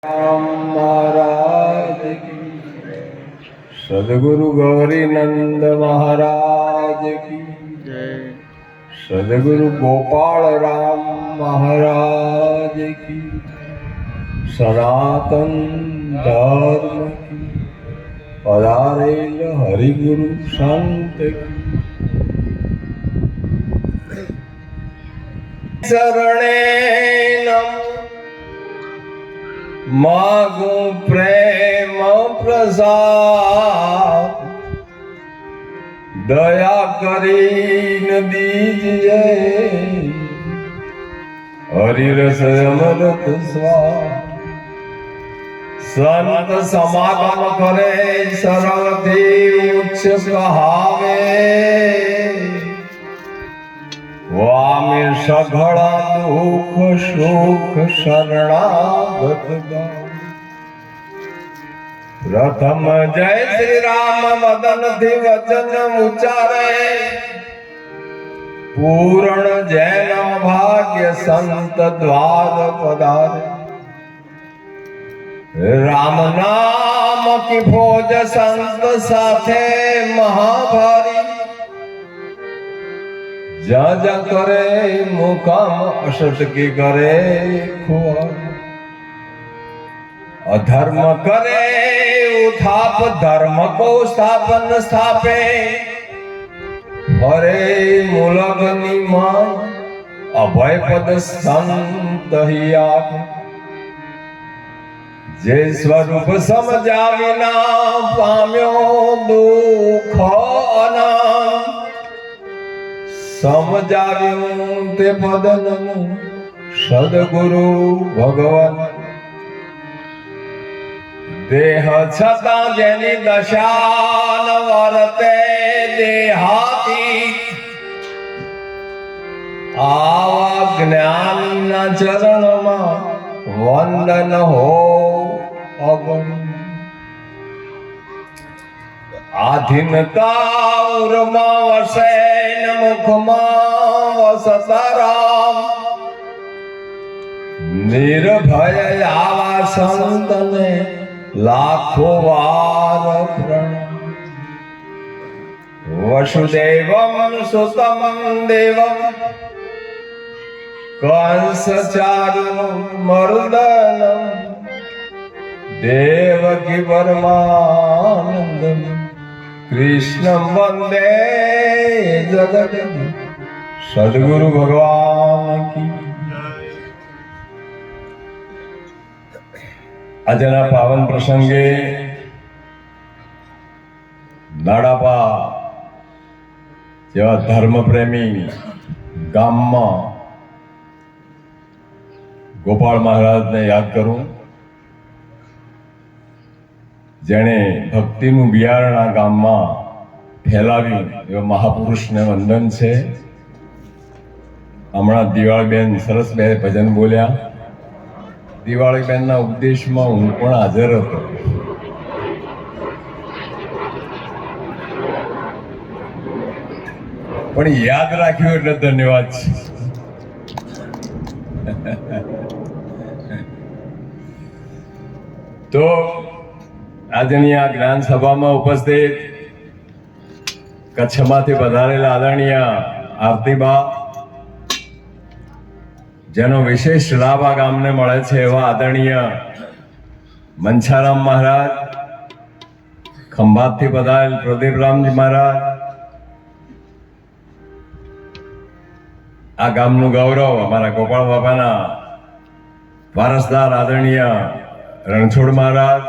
राम महाराज की, सदगुरु गौरी नंद महाराज की जय, सदगुरु गोपाल राम महाराज की, सनातन धर्म की, पधारेल हरिगुरु संत की। शरणे नमो मागो प्रेम प्रसाद, दया करीन दीजिए हरिरस अमृत स्वाद। संत समागम करे सर्वथी उच्च कहावे, वामे सघड़ा दुख सुख शरणागत गाओ। प्रथम जय श्री राम मदन थी वचन उच्चारे, पूर्ण जैन भाग्य संत द्वार पधारे। राम नाम की फौज संत साथे महाभारी, जा जा करे मुकाम असत की करे खुआर। अधर्म करे उथाप धर्म को स्थापन स्थापे, हरे मूलक निमान अभय पद संत ही आके। जे स्वरूप समझा विना पाम्यो दुख अनंत, समझाव्યું તે પદનું સદગુરુ ભગવાન। દેહ છતાં જેની દશા ન વર્તે દેહાતી, આવા જ્ઞાનના ચરણમાં વંદન હો અગણ। આધીનતા ઉરમાં વસે મુખમાં વસતા રામ, નિર્ભય આવા સંતને લાખો વાર પ્રણામ। વસુદેવમ સુતમ દેવમ કંસ ચારુ મર્દનમ, દેવકી પરમાનંદમ कृष्णं वंदे जगत। सदगुरु भगवान की। આજના પાવન પ્રસંગે નાડાપા જેવા ધર્મપ્રેમી ગામમાં ગોપાળ મહારાજને યાદ કરું, જેણે ભક્તિનું બિયારણ આ ગામમાં ફેલાવ્યું એવા મહાપુરુષને વંદન છે। હમણાં દિવાળીબેન સરસ બે ભજન બોલ્યા, દિવાળીબેનના ઉપદેશમાં હું પણ હાજર હતો। પણ યાદ રાખ્યું એટલે ધન્યવાદ છે। તો આજની આ જ્ઞાન સભામાં ઉપસ્થિત કચ્છમાંથી પધારેલા આદરણીય આરતીબા, જેનો વિશેષ લાભ આ ગામને મળે છે એવા આદરણીય મંછારામ મહારાજ, ખંભાતથી પધારેલ પ્રદીપરામજી મહારાજ, આ ગામનું ગૌરવ અમારા ગોપાળ બાપાના વારસદાર આદરણીય રણછોડ મહારાજ,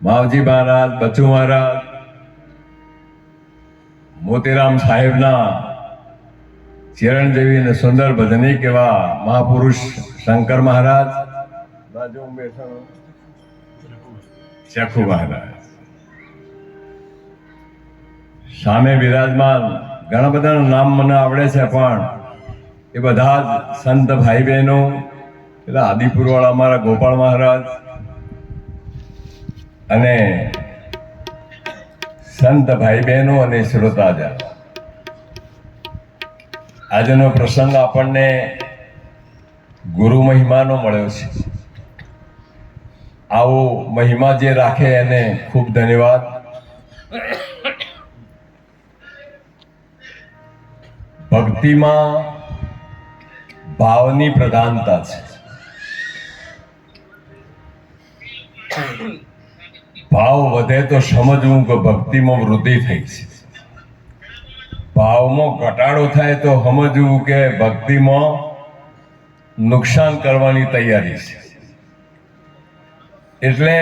માવજી મહારાજ, બચુ મહારાજ, મોતીરામ સાહેબના ચિરંજીવી અને સુંદર ભજનિક એવા મહાપુરુષ શંકર મહારાજ, બાજુ બેઠા ચખુ મહારાજ, સામે બિરાજમાન ઘણા બધાનું નામ મને આવડે છે, પણ એ બધા જ સંત ભાઈ બહેનો, એટલે આદિપુરવાળા અમારા ગોપાળ મહારાજ અને સંત ભાઈ બહેનો અને શ્રોતાજન, આજનો પ્રસંગ આપણને ગુરુ મહિમાનો મળ્યો છે। આવો મહિમા જે રાખે એને ખૂબ ધન્યવાદ. ભક્તિમાં ભાવની પ્રધાનતા છે. ભાવ વધે તો સમજવું કે ભક્તિમાં વૃદ્ધિ થઈ છે. ભાવમાં ઘટાડો થાય તો સમજવું કે ભક્તિમાં નુકસાન કરવાની તૈયારી છે. એટલે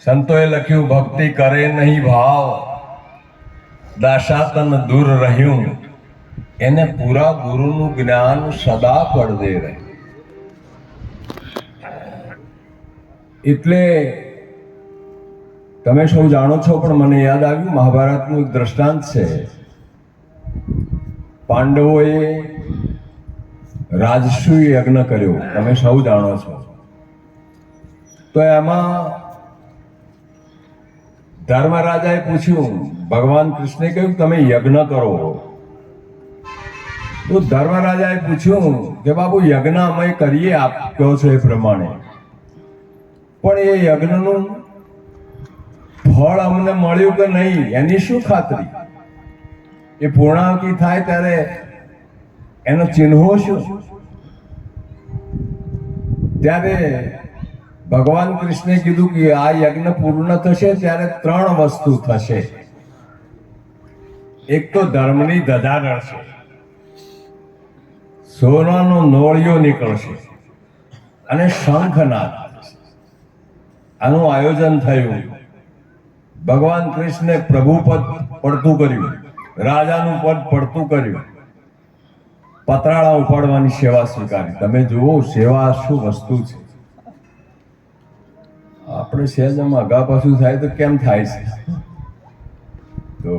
સંતોએ લખ્યું, ભક્તિ કરે નહીં ભાવ, દાશાતન દૂર રહ્યું, એને પૂરા ગુરુનું જ્ઞાન સદા પડદે રહે. એટલે તમે સૌ જાણો છો, પણ મને યાદ આવ્યું, મહાભારતનું એક દ્રષ્ટાંત છે. પાંડવોએ રાજસૂય યજ્ઞ કર્યો, તમે સૌ જાણો છો. તો એમાં ધર્મરાજાએ પૂછ્યું, ભગવાન કૃષ્ણે કહ્યું તમે યજ્ઞ કરો. તો ધર્મરાજાએ પૂછ્યું કે બાબુ યજ્ઞ અમે કરીએ આપ કહો છો એ પ્રમાણે, પણ એ યજ્ઞનું ફળ અમને મળ્યું કે નહીં એની શું ખાતરી? એ પૂર્ણાહુતિ થાય ત્યારે એનો ચિહ્નો શું? ત્યારે ભગવાન કૃષ્ણે કીધું કે આ યજ્ઞ પૂર્ણ થશે ત્યારે 3 વસ્તુ થશે. એક તો ધર્મની ધજા રડશે, સોનાનો નોળિયો નીકળશે અને શંખનાદ. આનું આયોજન થયું. ભગવાન કૃષ્ણે પ્રભુ પદ પડતું કર્યું, રાજાનું પદ પડતું કર્યું, પતરાળા ઉપાડવાની સેવા સ્વીકારી. તમે જુઓ સેવા શું વસ્તુ છે. આપણે સહેજમાં અગા પાછું થાય તો કેમ થાય છે? તો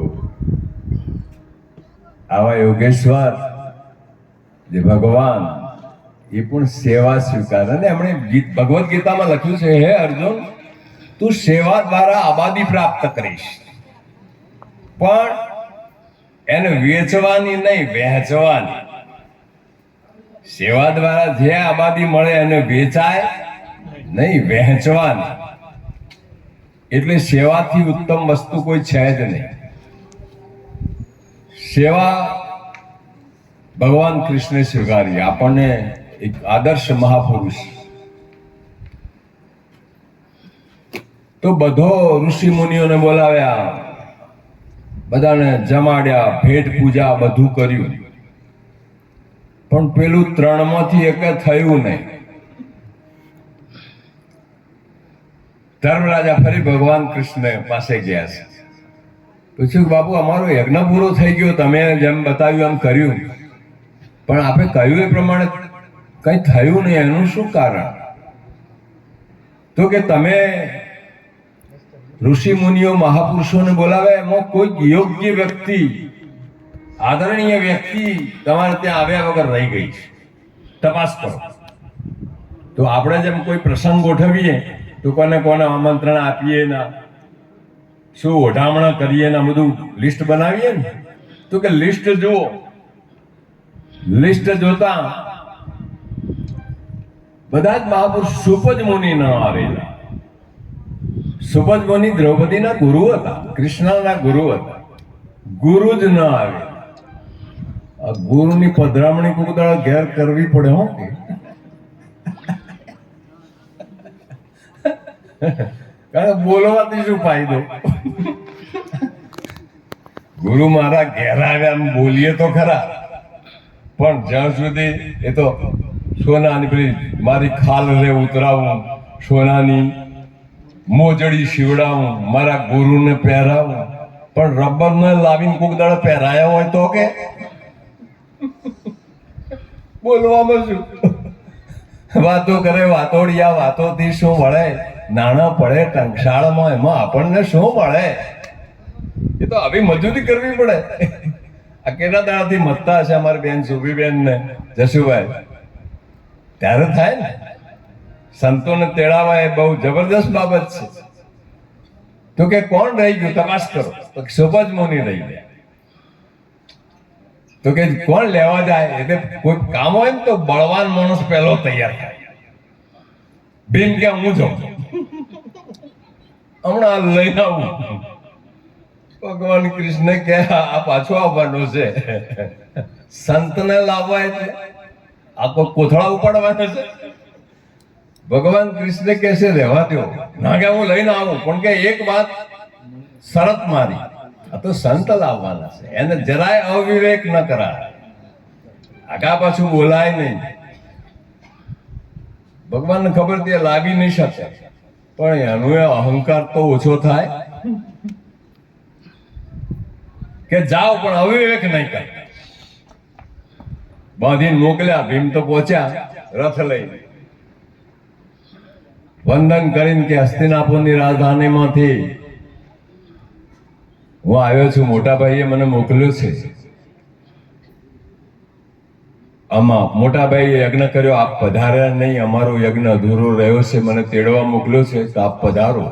આવા યોગેશ્વર જે ભગવાન એ પણ સેવા સ્વીકાર. અને એમણે ભગવદ્ ગીતામાં લખ્યું છે, હે અર્જુન, તું સેવા દ્વારા આબાદી પ્રાપ્ત કરીશ, પણ એને વેચવાની નહીં, વહેંચવાની. સેવા દ્વારા જે આબાદી મળે એને વેચાય નહીં, વહેંચવાની. એટલે સેવાથી ઉત્તમ વસ્તુ કોઈ છે જ નહીં. સેવા ભગવાન કૃષ્ણે સ્વીકારી. આપણને એક આદર્શ મહાપુરુષ. તો બધો ઋષિ મુનિઓને બોલાવ્યા, બધાને જમાડ્યા, ભેટ પૂજા બધું કર્યું, પણ પેલું 3માંથી એક થયું નહીં. ધર્મરાજા ફરી ભગવાન કૃષ્ણ પાસે ગયા છે. પૂછ્યું કે બાપુ અમારો યજ્ઞ પૂરો થઈ ગયો, તમે જેમ બતાવ્યું એમ કર્યું, પણ આપણે કહ્યું એ પ્રમાણે કંઈ થયું નહીં, એનું શું કારણ? તો કે તમે ઋષિ મુનિઓ મહાપુરુષોને બોલાવે, એમાં કોઈ યોગ્ય વ્યક્તિ, આદરણીય વ્યક્તિ તમારે ત્યાં આવ્યા વગર રહી ગઈ છે, તપાસ કરો. તો આપણે જેમ કોઈ પ્રસંગ ગોઠવીએ તો કોને કોને આમંત્રણ આપીએ ના, શું ઓઢામણા કરીએ ને બધું લિસ્ટ બનાવીએ ને. તો કે લિસ્ટ જુઓ. લિસ્ટ જોતા બધા જ મહાપુરુષ સુપજ મુનિ ન આવેલા. સુપજ મુનિ દ્રૌપદીના ગુરુ હતા, કૃષ્ણના ગુરુ હતા. ગુરુ જ ન આવે. આ ગુરુની પધરામણી કોઈ દાડો ઘેર કરવી પડે. હો કે કારણ બોલવાથી શું ફાયદો? ગુરુ મારા ઘેર આવ્યા એમ બોલીએ તો ખરા, પણ જ્યાં સુધી એ તો સોનાની પેલી મારી ખાલ રે ઉતરાવું, સોનાની મોજડી સીવડાવું, મારા ગુરુને પહેરાવું, પણ રબરને લાવીને કોક દાડો પહેરાયા હોય તો કે બોલવામાં શું? વાતો કરે, વાતોડિયા, વાતોથી શું મળે? નાણાં પડે ટંકશાળમાં, એમાં આપણને શું મળે? એ તો આવી મજૂરી કરવી પડે. આ કેટલા દાડાથી મતતા હશે અમારી બેન સુભીબેન ને જશુભાઈ, ત્યારે થાય ને. સંતોને તેડાવા એ બહુ જબરદસ્ત બાબત છે. તો કે કોણ રહી ગયું તપાસ કરો? તો સુપજ મુનિ રહી ગયા. તો કે કોણ લેવા જાય? એટલે કોઈ કામ હોય ને તો બળવાન માણસ પહેલો તૈયાર થાય. ભીમ કે હું જાઉં. હમણાં લઈને આવું. ભગવાન કૃષ્ણ કે આ પાછો આવવાનો છે. સંતને લાવવા એટલે આ કોઈ કોથળા ઉપાડવાનો છે? ભગવાન કૃષ્ણ કહે છે રહેવા દો. ના કે હું લઈને આવું, પણ કે એક વાત શરત મારી, આ તો સંત લાવવાના છે, એને જરાય અવિવેક ન કરાય, આગા પાછું બોલાય નહીં. ભગવાનને ખબર તે લાવી નહીં શકે, પણ એનો અહંકાર તો ઓછો થાય કે જાઓ પણ અવિવેક નહીં કરે. બાંધીને મોકલ્યા. ભીમ તો પહોંચ્યા રથ લઈને, વંદન કરીને કે હસ્તિનાપુરની રાજધાનીમાંથી હું આવ્યો છું, મોટા ભાઈએ મને મોકલ્યો છે. આમાં મોટા ભાઈએ યજ્ઞ કર્યો, આપ પધાર્યા નહીં, અમારો યજ્ઞ અધૂરો રહ્યો છે, મને તેડવા મોકલ્યો છે, તો આપ પધારો.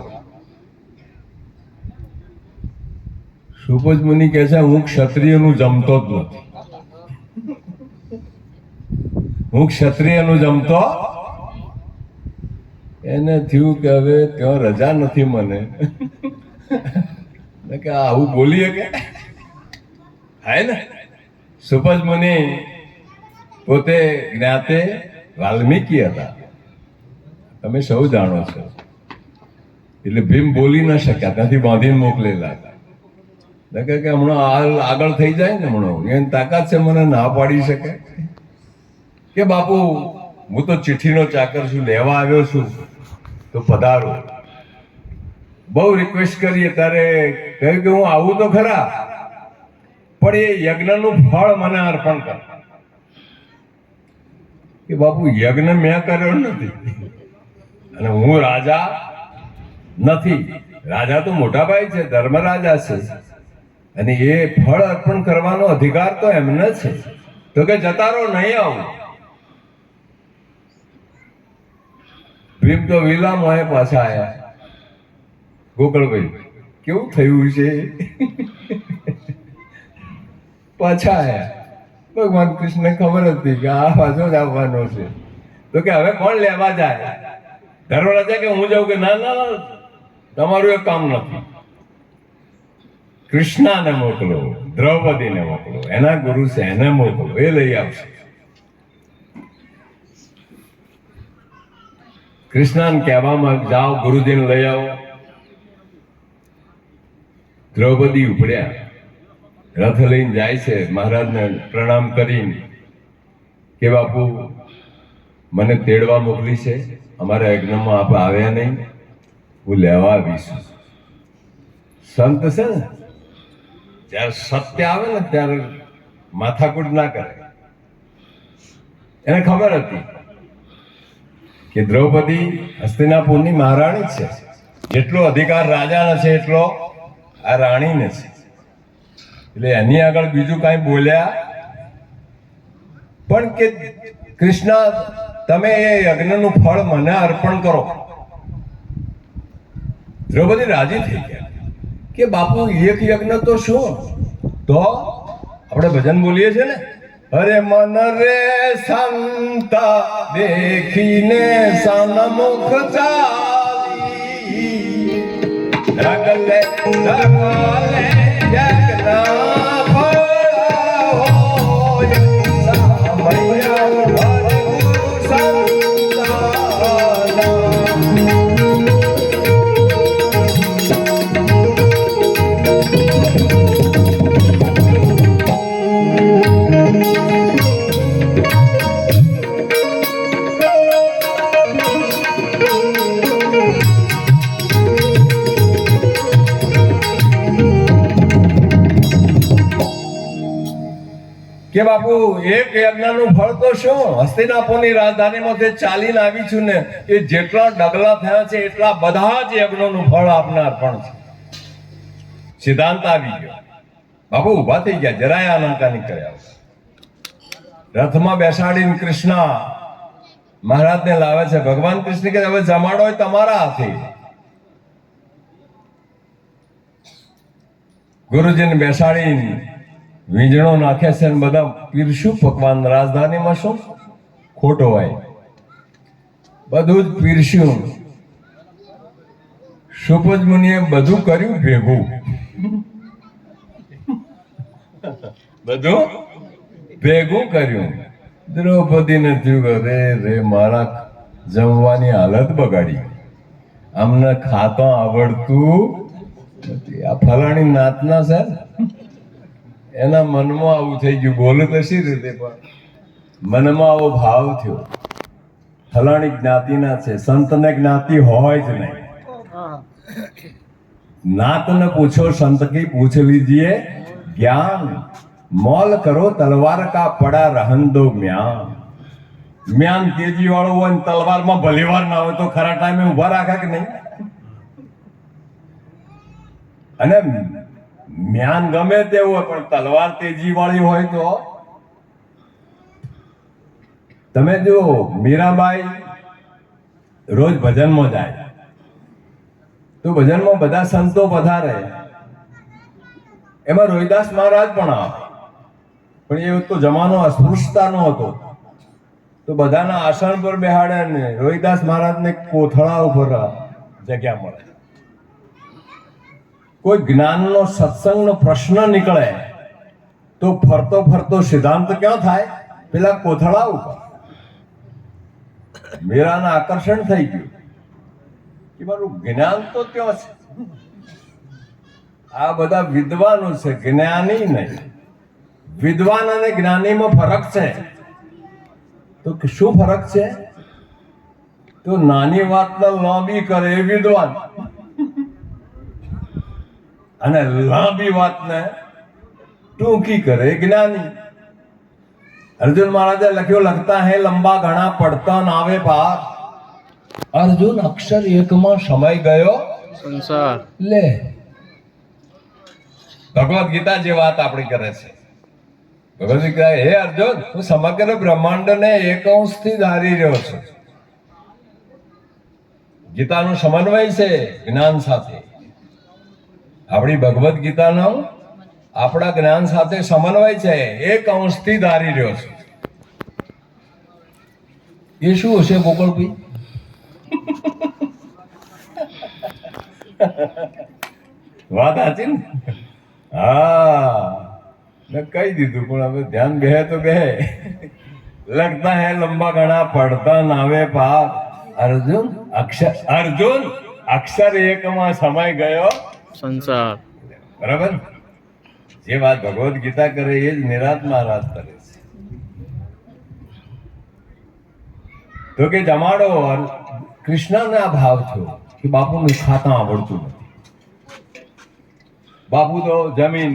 સુપજ મુનિ કહે છે હું ક્ષત્રિયનું જમતો જ નથી, હું ક્ષત્રિયનું જમતો. એને થયું કે હવે ત્યાં રજા નથી મને, કે આવું બોલીએ કે હાય ને. સુપજ મુનિ પોતે જ્ઞાતે વાલ્મીકી હતા, તમે સૌ જાણો છો. એટલે ભીમ બોલી ન શક્યા, ત્યાંથી બાંધીને મોકલેલા. કે હમણાં આગળ થઈ જાય ને, હમણાં એની તાકાત છે મને ના પાડી શકે કે બાપુ હું તો ચિઠ્ઠીનો ચાકર છું, લેવા આવ્યો છું, તો પધારો. બહુ રિક્વેસ્ટ કરીએ ત્યારે કહ્યું કે હું આવું તો ખરા, પણ એ યજ્ઞનું ફળ મને અર્પણ કર. કે બાપુ યજ્ઞ મેં કર્યો નથી, અને હું રાજા નથી. રાજા તો મોટા ભાઈ છે, ધર્મરાજા છે, અને એ ફળ અર્પણ કરવાનો અધિકાર તો એમને છે. તો કે જતા રહો, નહીં આવું. ભીમ તો વિલામાં પાછા આવ્યા. ગોકળભાઈ કેવું થયું છે? પાછા આવ્યા. ભગવાન કૃષ્ણ ખબર હતી કે આ પાછો જ આવવાનો છે. તો કે હવે કોણ લેવા જાય? ધર્મરાજા કે હું જાઉં? કે ના ના, તમારું એક કામ નથી, કૃષ્ણને મોકલો, દ્રૌપદીને મોકલો, એના ગુરુ છે એને મોકલો, એ લઈ આવશે. કૃષ્ણને કહેવામાં જાઓ ગુરુજીને લઈ આવો. દ્રૌપદી ઉપડ્યા, રથ લઈને જાય છે. મહારાજને પ્રણામ કરીને કે બાપુ મને તેડવા મોકલી છે, અમારા યજ્ઞમાં આપ આવ્યા નહીં, હું લેવા આવીશું. સંત છે ને, જ્યારે સત્ય આવે ને ત્યારે માથાકૂટ ના કરે. એને ખબર હતી કે દ્રૌપદી હસ્તિનાપુરની મહારાણી છે, જેટલો અધિકાર રાજાને છે એટલો આ રાણીને છે. એટલે એની આગળ બીજું કાંઈ બોલ્યા પણ કે કૃષ્ણ તમે એ યજ્ઞનું ફળ મને અર્પણ કરો. દ્રૌપદી રાજી થઈ ગયા કે બાપુ એક યજ્ઞ તો શું, તો આપણે ભજન બોલીએ છીએ ને, અરે મન રે સંતા દેખીને સન્મુખ ચાલી, ઢગલે ઢગલે યજ્ઞ કે બાપુ એક યજ્ઞનું ફળ તો શું, હસ્તિનાપુરની રાજધાનીમાંથી ચાલીને આવી છું ને, એ જેટલા ડગલા થયા છે એટલા બધા જ યજ્ઞનું ફળ આપનાર પણ છે. સિદ્ધાંત આવી ગયો. બાપુ ઉભા થઈ ગયા, જરાય આલંકા નહીં કર્યા. રથમાં બેસાડીને કૃષ્ણ મહારાજને લાવે છે. ભગવાન કૃષ્ણ કે હવે જમાડો હોય તમારા હાથે. ગુરુજીને બેસાડીને વીંજણો નાખે છે ને બધા પીરશું પકવાન. રાજધાનીમાં શું ખોટો હોય, બધું જ પીરસ્યું. સુપજ મુનિએ બધું કર્યું ભેગું, બધું ભેગું કર્યું. દ્રૌપદીને થયું કે રે રે મારા જમવાની હાલત બગાડી, અમને ખાતો આવડતું નથી. આ ફલાણી નાતના છે, એના મનમાં આવું થઈ ગયું. બોલે તો શી રીતે, પણ મનમાં આવો ભાવ થયો. ફલાણી જ્ઞાતિના છે, સંતને જ્ઞાતિ હોય જ નહીં. નાતને પૂછો સંત કી પૂછ લીजिए ज्ञान, मोल करो तलवार का पड़ा रहन दो म्यान. म्यान તેજી વાળો હોય ને તલવારમાં ભલીવાર ના હોય તો ખરા ટાઈમે ઉભા રાખે કે નહીં? અને म्यान ગમે તેવું હોય પણ તલવાર તેજી વાળી હોય તો તમે જો મીરાબાઈ રોજ ભજનમાં જાય તો ભજનમાં બધા સંતો પધારે, એમાં રોહિદાસ મહારાજ પણ આવે. પણ એ તો જમાનો અસ્પૃશ્યતાનો હતો, તો બધાના આસન પર બેહાડે ને રોહિદાસ મહારાજને કોથળા ઉપર જગ્યા મળે. કોઈ જ્ઞાનનો સત્સંગનો પ્રશ્ન નીકળે તો ફરતો ફરતો સિદ્ધાંત ક્યાં થાય? પેલા કોથળા ઉપર. મેરાને આકર્ષણ થઈ ગયું કે મારું જ્ઞાન તો ત્યાં છે. આ બધા વિદ્વાનો છે, જ્ઞાની નહીં. વિદ્વાન અને જ્ઞાનીમાં ફરક છે. તો શું ફરક છે? તો નાની વાતને લાંબી કરે એ વિદ્વાન, અને લાંબી વાતને ટૂંકી કરે એ જ્ઞાની. અર્જુન મહારાજે લખ્યો, લખતા હે લંબા ઘણા પડતા નાવે પાર. અર્જુન અક્ષર એકમાં સમય ગયો સંસાર. લે, ભગવદ ગીતા જે વાત આપણી કરે છે, ભગવદ ગીતા, હે અર્જુન, હું સમગ્ર બ્રહ્માંડને એક અંશથી ધારી રહ્યો છું. ગીતાનો સમન્વય છે જ્ઞાન સાથે. આપણી ભગવદ ગીતાનો આપણા જ્ઞાન સાથે સમન્વય છે, એક અંશથી ધારી રહ્યો છું. એ શું હશે ગોકળભાઈ? વાત સાચી ને? હા, મેં કહી દીધું, પણ હવે ધ્યાન બેહે તો બેહે. લગતા હે લંબા ઘણા પડતા નાવે પાર. અર્જુન અક્ષર એકમાં સમય ગયો સંસાર. બરાબર? જે વાત ભગવદ ગીતા કરે એ જ નિરાત મહારાજ કરે છે. તો કે જમાડો કૃષ્ણને આ ભાવ થયો કે બાપુને ખાતા આવડતું નથી. બાપુ તો જમીન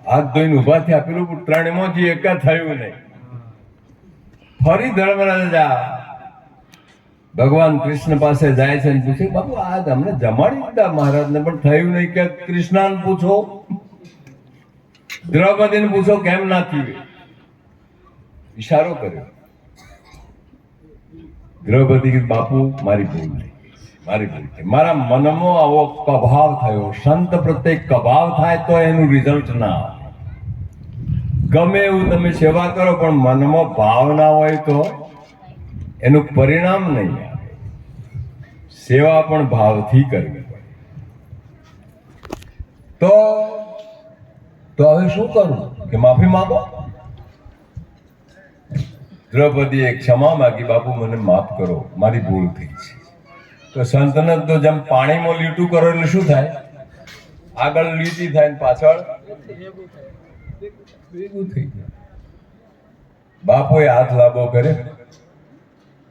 હાથ ધોઈને ઉભા થયા, પેલું ત્રણમાંથી એક થયું નહીં. ફરી ધર્મરાજા ભગવાન કૃષ્ણ પાસે જાય છે અને પૂછે, બાપુ આ તમને જમાડી દીધા મહારાજને પણ થયું નહીં, કે કૃષ્ણને પૂછો, દ્રૌપદીને પૂછો કેમ ના થયું. ઈશારો કર્યો. દ્રૌપદી, બાપુ મારી ભૂલ થઈ, મારી ભૂલ થઈ. મારા મનમાં આવો કભાવ થયો. સંત પ્રત્યે કભાવ થાય તો એનું રિઝલ્ટ ના આવે. ગમે એવું તમે સેવા કરો પણ મનમાં ભાવ ના હોય તો એનું પરિણામ નહીં આવે. સેવા પણ ભાવથી કરવી પડે. તો હવે શું કરવું? કે માફી માંગો. દ્રૌપદીએ ક્ષમા માંગી, બાપુ મને માફ કરો, મારી ભૂલ થઈ છે. તો સંતને તો જેમ પાણીમાં લીટું કરો એટલે શું થાય? આગળ લીટી થાય ને પાછળ ભેગું થઈ જાય. બાપુએ હાથ લાંબો કર્યો,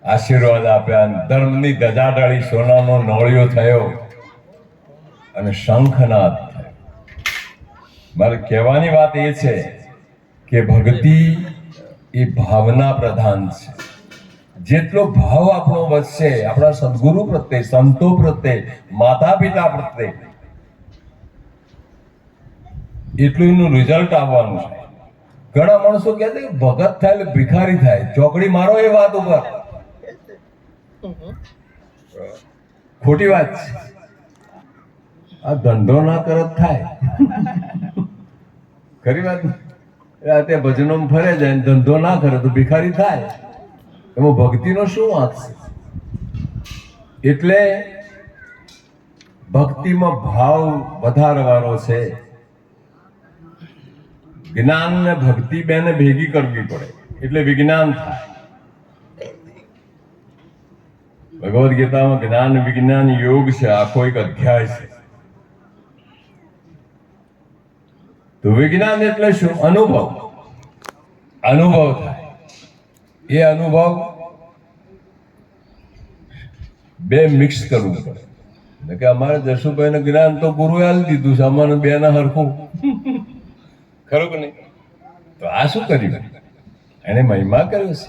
આશીર્વાદ આપ્યા, ધર્મની ધજાડળી સોનાનો નોળિયો થયો અને શંખનાદ થયો. મારે કહેવાની વાત એ છે કે ભક્તિ એ ભાવના પ્રધાન છે. જેટલો ભાવ આપણો વધશે આપણા સદગુરુ પ્રત્યે, સંતો પ્રત્યે, માતા પિતા પ્રત્યે, એટલું એનું રિઝલ્ટ આવવાનું છે. ઘણા માણસો કહે છે ભગત થાય એટલે ભિખારી થાય. ચોકડી મારો એ વાત ઉપર, ખોટી વાત છે. આ ધંધો ના કરત થાય. ખરી વાત. રાતે ભજનો ફરે જાય, ધંધો ના કરે તો ભિખારી થાય. એમાં ભક્તિનો શું વાંક છે? એટલે ભક્તિમાં ભાવ વધારવાનો છે. જ્ઞાન ને ભક્તિ બેને ભેગી કરવી પડે એટલે વિજ્ઞાન થાય. ભગવદ ગીતામાં જ્ઞાન વિજ્ઞાન યોગ છે, આખો એક અધ્યાય છે. તો વિજ્ઞાન એટલે શું? અનુભવ. અનુભવ થાય. એ અનુભવ બે મિક્સ કરવું પડે. એટલે કે અમારે જશુભાઈ જ્ઞાન તો ગુરુએ આલી દીધું છે, અમારે બે ના હરખું. ખરું કે નહીં? તો આ શું કર્યું? એને મહિમા કર્યો છે.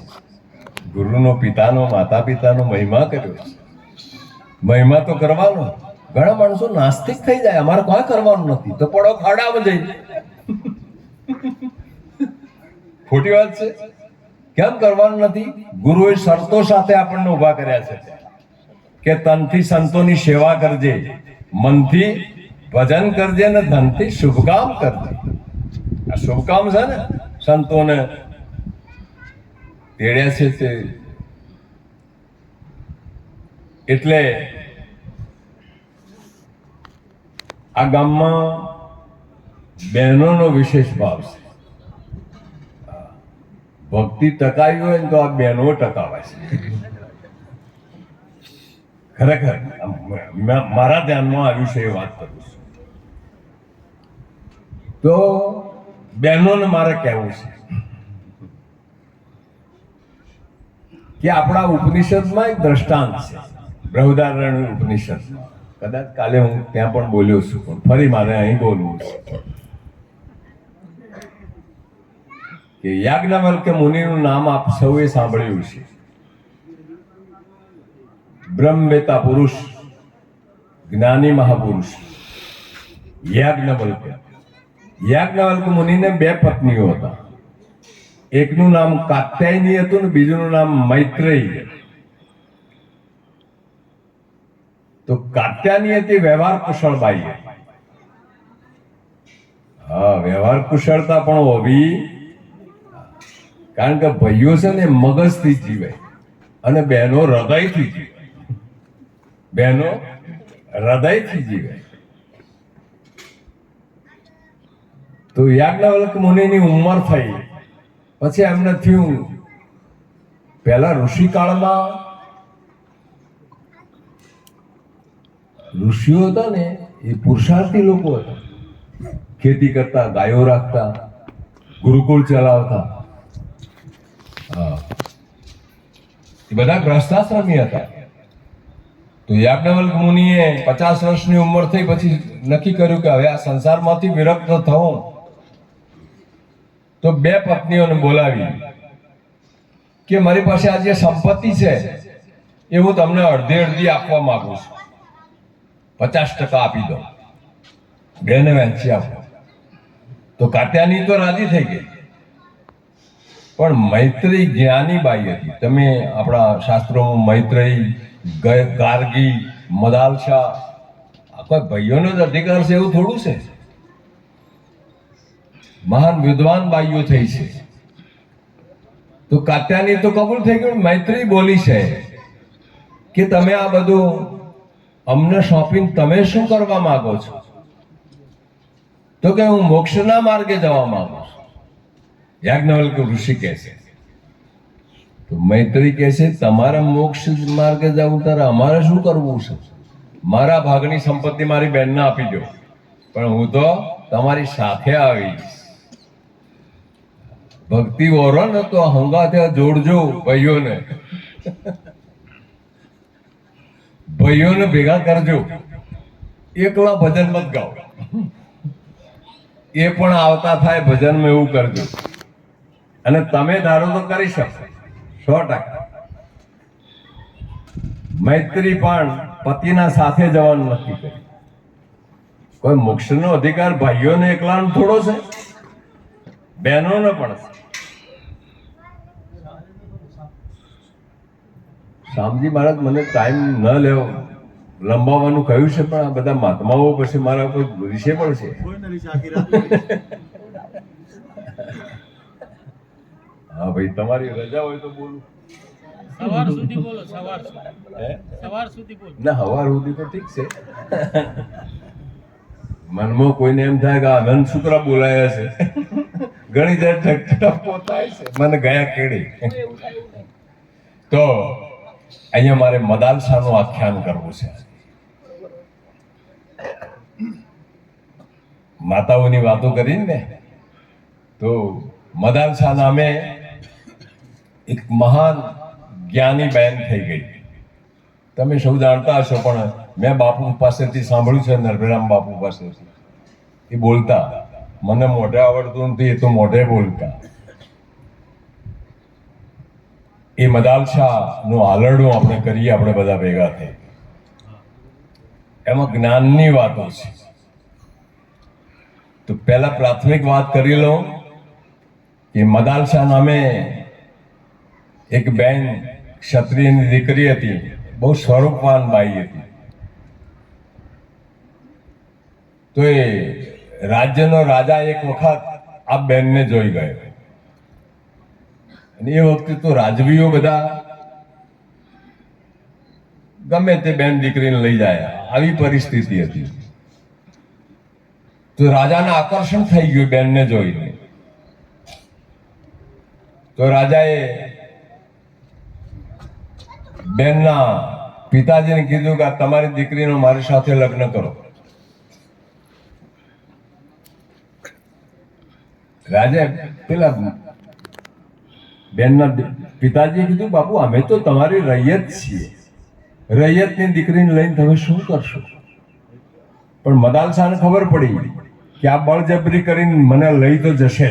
ગુરુનો, પિતાનો, માતા પિતાનો મહિમા કર્યો છે. મહિમા તો કરવાનો. ઘણા માણસો નાસ્તિક થઈ જાય, અમારે કોઈ કરવાનું નથી, તો પડો ખાડામાં જઈ. ખોટી વાત છે. કેમ કરવાનું નથી? ગુરુએ શરતો સાથે આપણને ઉભા કર્યા છે કે તનથી સંતોની સેવા કરજે, મનથી ભજન કરજે ને ધનથી શુભકામ કરજે. આ શુભકામ છે ને, સંતોને તેડ્યા છે તે. એટલે આ ગામમાં બહેનોનો વિશેષ ભાવ છે. ભક્તિ ટકાવી હોય ને તો આ બહેનો ટકાવાય છે. ખરેખર મારા ધ્યાનમાં આવ્યું છે, એ વાત કરું છું. તો બહેનોને મારે કહેવું છે કે આપણા ઉપનિષદમાં એક દ્રષ્ટાંત છે, બૃહદારણ્યક ઉપનિષદ. કદાચ કાલે હું ત્યાં પણ બોલ્યો છું, પણ ફરી મારે અહીં બોલવું છે કે યાજ્ઞવલ્ક્ય મુનિનું નામ આપ સૌએ સાંભળ્યું છે. બ્રહ્મવેતા પુરુષ, જ્ઞાની મહાપુરુષ યાજ્ઞવલ્ક્ય. યાજ્ઞવલ્ક્ય મુનિને બે પત્નીઓ હતા. એકનું નામ કાત્યાયની હતું ને બીજુંનું નામ મૈત્રેયી. તો કાત્યાયની હતી વ્યવહાર કુશળ બાઈ. હા, વ્યવહાર કુશળતા પણ હોવી, કારણ કે ભાઈઓ છે ને મગજથી જીવે અને બહેનો હૃદયથી જીવે. બહેનો હૃદયથી જીવે. તો યાજ્ઞવલ્ક્ય મુનિની ઉંમર થઈ પછી એમને થયું, પહેલા ઋષિકાળમાં ઋષિઓ હતા ને એ પુરુષાર્થી લોકો હતા. ખેતી કરતા, ગાયો રાખતા, ગુરુકુળ ચલાવતા. હા, એ બધા ગ્રસ્તાશ્રમી હતા. તો યાજ્ઞવલ્ક્ય મુનિએ 50 વર્ષની ઉંમર થઈ પછી નક્કી કર્યું કે હવે આ સંસારમાંથી વિરક્ત થવું. તો બે પત્નીઓને બોલાવી કે મારી પાસે આ જે સંપત્તિ છે એ હું તમને અડધી અડધી આપવા માંગુ છું, 50% આપી દો, બેને વહેંચી આપો. તો કાત્યાની તો રાજી થઈ ગઈ, પણ મૈત્રેયી જ્ઞાની બાઈ હતી. તમે આપણા શાસ્ત્રોમાં મૈત્રેયી, ગાર્ગી, મદાલસા, આ કોઈ ભાઈઓનો જ અધિકાર છે એવું થોડું છે. મહાન વિદ્વાન બાઈઓ થઈ છે. તો કાત્યાની તો કબૂલ થઈ ગયું. મૈત્રેયી બોલી છે કે તમે આ બધું અમને સોંપીને તમે શું કરવા માંગો છો? તો કે હું મોક્ષના માર્ગે જવા માંગુ છું. યાજ્ઞવલ્ક્ય ઋષિ કહે છે. તો મૈત્રેયી કહે છે તમારા મોક્ષ માર્ગે જવું ત્યારે અમારે શું કરવું છે? મારા ભાગની સંપત્તિ મારી બહેનને આપી દો, પણ હું તો તમારી સાથે આવીશ. ભક્તિ ઓરો ને તો હંગાથે જોડજો ભાઈઓને. ભાઈઓને ભેગા કરજો, એકલા ભજન મત ગાઓ. એ પણ આવતા થાય ભજનમાં, એવું કરજો. અને તમે ધારો તો કરી શકો 100%. મૈત્રી પણ પતિના સાથે જવાનું નક્કી કર્યું. કોઈ મોક્ષનો અધિકાર ભાઈઓને એકલાનો થોડો છે, બહેનોને પણ છે. શામજી મહારાજ મને ટાઈમ ન લેવો, લંબાવવાનું કહ્યું છે, પણ આ બધા મહાત્માઓ પછી મારા કોઈ વિષય પણ છે. હા ભાઈ, તમારી રજા હોય તો બોલું. સવાર સુધી બોલો, સવાર સુધી. હે? સવાર સુધી બોલો. ના હવાર સુધી તો ઠીક છે. મનમાં કોઈને એમ થાય કે આનંદ શુક્ર બોલાયા છે. ઘણી વાર ઠપકો થાય છે મને ગયા કેડી. તો અહીંયા મારે મદાલસાનું આખ્યાન કરવું છે. માતાઓની વાતો કરીને ને તો મદાલસા નામે એક મહાન જ્ઞાની બેન થઈ ગઈ. તમે સૌ જાણતા હશો, પણ મેં બાપુ પાસેથી સાંભળ્યું છે, નરભેરામ બાપુ પાસેથી. એ બોલતા, મને મોઢે આવડતું નથી, એ તો મોઢે બોલતા. એ મદાલસા નું આલરડું આપણે કરીએ, આપણે બધા ભેગા થઈ. એમાં જ્ઞાનની વાતો છે. તો પહેલા પ્રાથમિક વાત કરી લઉં કે મદાલસા નામે એક બેન ક્ષત્રિયની દીકરી હતી, બહુ સ્વરૂપવાન બાઈ હતી. તો એ રાજ્યનો રાજા એક વખત આ બેનને જોઈ ગયો. અને એ વખતે તો રાજવીઓ બધા ગમે તે બેન દીકરીને લઈ જાય, આવી પરિસ્થિતિ હતી. તો રાજાને આકર્ષણ થઈ ગયું બેનને જોઈને. તો રાજાએ બેનના પિતાજીને કીધું કે તમારી દીકરીનો મારી સાથે લગ્ન કરો. રાજા પેલા બેનના પિતાજીએ કીધું, બાપુ અમે તો તમારી રૈયત છીએ, રૈયતની દીકરીને લઈને તમે શું કરશો? પણ મદાલસાને ખબર પડી કે આ બળજબરી કરીને મને લઈ તો જશે,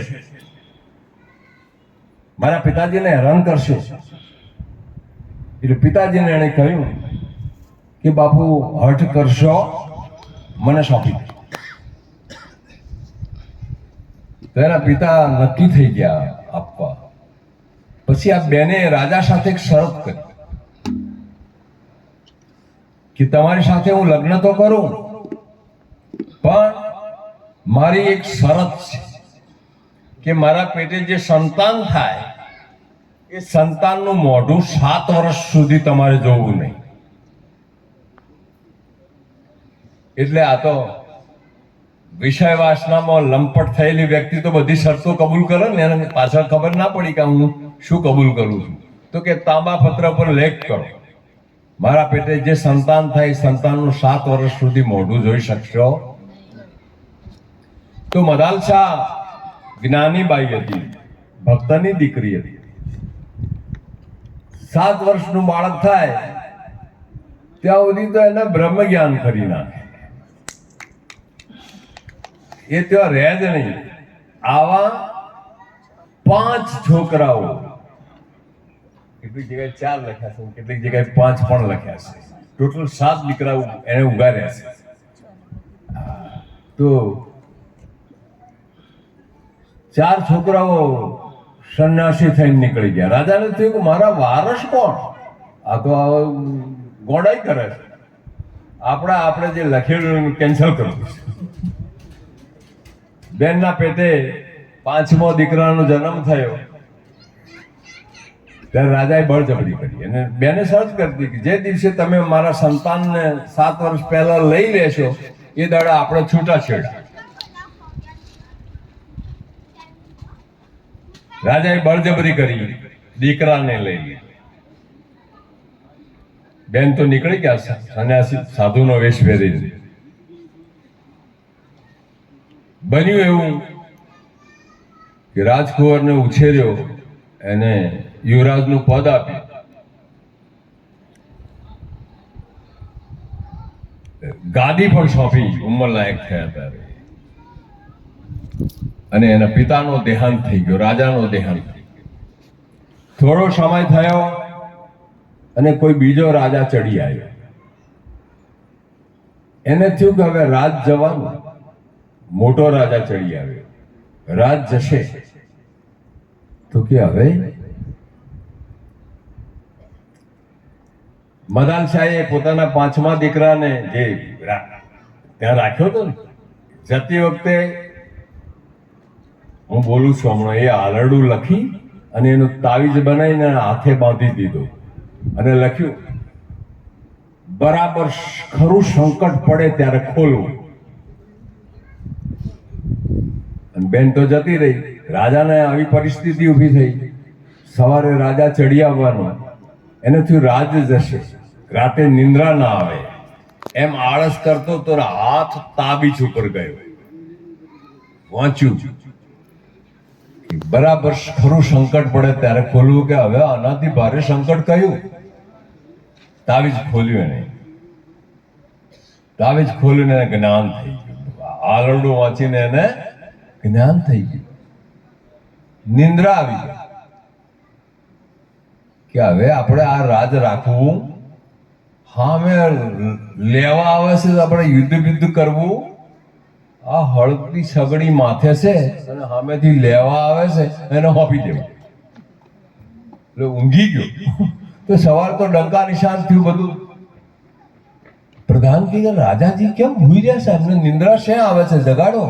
મારા પિતાજીને હેરાન કરશે. એટલે પિતાજીને એણે કહ્યું કે બાપુ હઠ કરશો, મને સોંપી દો. તો એના પિતા નક્કી થઈ ગયા આપવા. પછી આ બેને રાજા સાથે એક શરત કરી કે તમારી સાથે હું લગ્ન તો કરું, પણ મારી એક શરત છે કે મારા પેટે જે સંતાન થાય એ સંતાનનું મોઢું 7 વર્ષ સુધી તમારે જોવું નહીં. એટલે આ તો વિષય વાસનામાં લંપટ થયેલી વ્યક્તિ તો બધી શરતો કબૂલ કરે ને, એને પાછળ ખબર ના પડી કે હું શું કબૂલ કરું છું. તો કે તાંબા પત્ર પર લેખ કરો, મારા પેટે જે સંતાન થાય એ સંતાનનું 7 વર્ષ સુધી મોઢું જોઈ શકશો. તો મદાલસા જ્ઞાની બાઈ હતી, ભક્તની દીકરી હતી. 7 વર્ષનું બાળક થાય ત્યાં સુધી તો એને બ્રહ્મ જ્ઞાન કરી નાખે, એ ત્યાં રહે જ નહીં. આવા 5 છોકરાઓ, કેટલીક જગ્યાએ 4 લખ્યા છે, કેટલીક જગ્યાએ 5 પણ લખ્યા છે. ટોટલ 7 દીકરાઓ એને ઉગાર્યા છે. તો 4 છોકરાઓ સંન્યાસી થઈને નીકળી ગયા. રાજાને થયું કે મારા વારસ કોણ? આ તો ગોડાઈ કરે છે, આપણે જે લખેલું કેન્સલ કરવું છે. બેનના પેટે 5મો દીકરાનો જન્મ થયો ત્યારે રાજાએ બળજબરી કરી અને બેને સર્ચ કરતી કે જે દિવસે તમે મારા સંતાનને 7 વર્ષ પહેલા લઈ લેશો એ દાડા આપણે છૂટાછેડા. રાજાએ બળજબરી કરી, દીકરાને લઈ લીધો. બેન તો નીકળી ગયા સંન્યાસી સાધુનો વેશ પહેરીને. બન્યું એવું કે રાજકુંવરને ઉછેર્યો, એને યુવરાજનું પદ આપ્યું. ગાદી પણ સોંપી ઉંમર લાયક થયા ત્યારે. અને એના પિતાનો દેહાંત થઈ ગયો, રાજાનો દેહાંત થઈ ગયો. થોડો સમય થયો અને કોઈ બીજો રાજા ચડી આવ્યો. એને થયું કે હવે રાજ જવાનું. મોટો રાજા ચડી આવ્યો, રાજ જશે તો કે હવે મદાલસાએ પોતાના 5મા દીકરાને જે ત્યાં રાખ્યો હતો ને, જતી વખતે હું બોલું છું હમણાં, એ આલરડું લખી અને એનું તાવીજ બનાવીને હાથે બાંધી દીધો અને લખ્યું બરાબર ખરું સંકટ પડે ત્યારે ખોલવું. અને બેન તો જતી રહી. રાજાને આવી પરિસ્થિતિ ઊભી થઈ. સવારે રાજા ચડી આવવાનો, એને થયું રાજ જશે, રાતે નિંદ્રા ના આવે, એમ આળસ કરતો તો હાથ તાબીજ ઉપર ગયો. વાંચ્યું બરાબર ખરું સંકટ પડે ત્યારે ખોલવું, કે હવે આનાથી ભારે સંકટ કયું? તાવીજ ખોલ્યું નહીં. તાવીજ ખોલ્યું એને જ્ઞાન થઈ ગયું. આલરડું વાંચીને એને જ્ઞાન થઈ ગયું. નિંદ્રા આવી ગઈ કે હવે આપણે આ રાજ રાખવું, હા મેં લેવા આવે છે તો આપણે યુદ્ધ કરવું. આ હળદી સગડી માથે છે અને સામેથી લેવા આવે છે એને હોપી દેવું. એટલે ઊંઘી ગયો. તો સવાર તો ડંકા નિશાન થયું બધું. પ્રધાન કે રાજાજી કેમ ભૂઈ રહ્યા છે? એમને નિંદ્રા શેં આવે છે? જગાડો.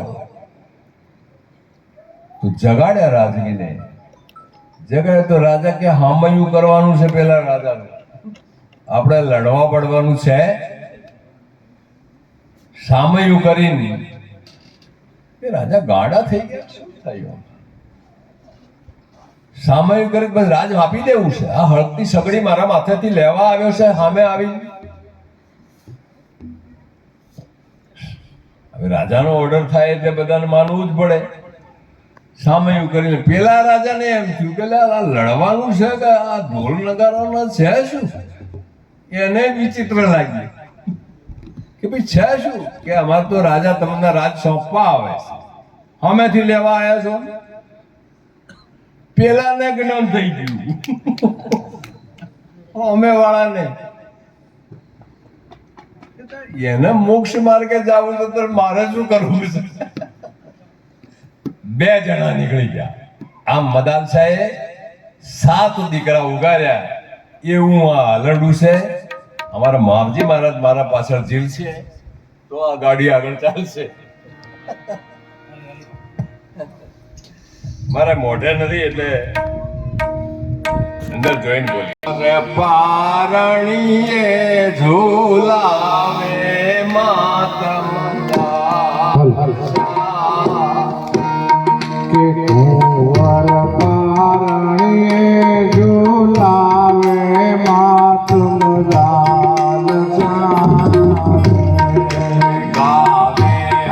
તો જગાડ્યા રાજગીને. જગાડે તો રાજા કે હામયું કરવાનું છે. પેલા રાજાને આપણે લડવા પડવાનું છે. સામયું કરીને એ રાજા ગાડા થઈ ગયા. શું થયું? સામયું કરી બસ રાજ આપી દેવું છે. આ હળદી સગડી મારા માથેથી લેવા આવ્યો છે, સામે આવી. હવે રાજાનો ઓર્ડર થાય એટલે બધાને માનવું જ પડે. સામયું કરીને પેલા રાજાને એમ થયું કે આ લડવાનું છે કે આ ઢોલ નગારાનો છે શું? એને વિચિત્ર લાગ્યું કે ભાઈ છે શું? કે અમારે તો રાજા તમને રાજ સોંપવા આવે છે, અમેથી લેવા આવ્યા છો. પેલાને જ્ઞાન થઈ ગયું, અમે વાળાને. એને મોક્ષ માર્ગે જવું છે તો મારે શું કરવું છે? બે જણા નીકળી ગયા. આમ મદાલશાહે 7 દીકરા ઉગાર્યા. એવું આ હલરડું છે. અમારા માવજી મહારાજ મારા પાછળ જીલ છે તો આ ગાડી આગળ ચાલશે. મારા મોઢે નથી એટલે અંદર જોઈને બોલી. પારણીએ ઝોલાવે માતમ કે કુંવર પારણીએ ઝુલાવે માતમ લાલ ગાવે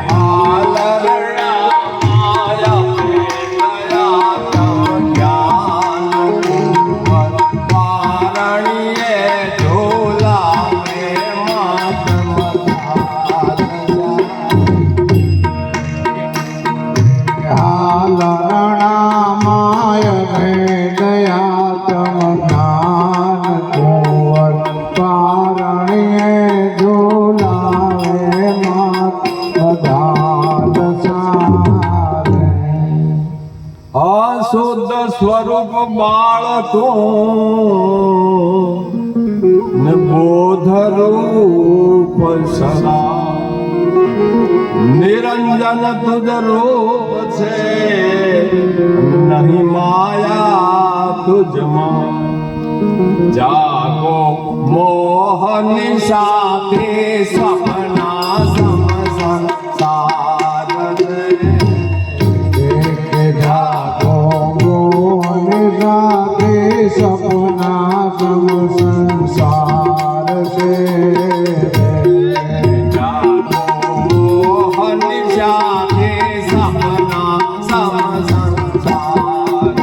હાલરડા માયા પેટયા તમ જ્ઞાન. કુંવર પારણીએ ઝોલાવે માતમ લાલ. હાલરણામાય દયા તમ જ્ઞાન. કુંવર પારણીએ ઝુલાવે માત બધાલ સારે. અશુદ્ધ સ્વરૂપ બાળકો ને બોધ રૂપ સદા. નિરંજન તુજ રૂપ છે નહીં માયા તુજમાં. જાગો મોહની સાથે સપના સમ સંસાર રે. જાગો મોહન રાધે સપના સમ સંસાર છે. જાગો મોહની સાથે સપના સમ સંસાર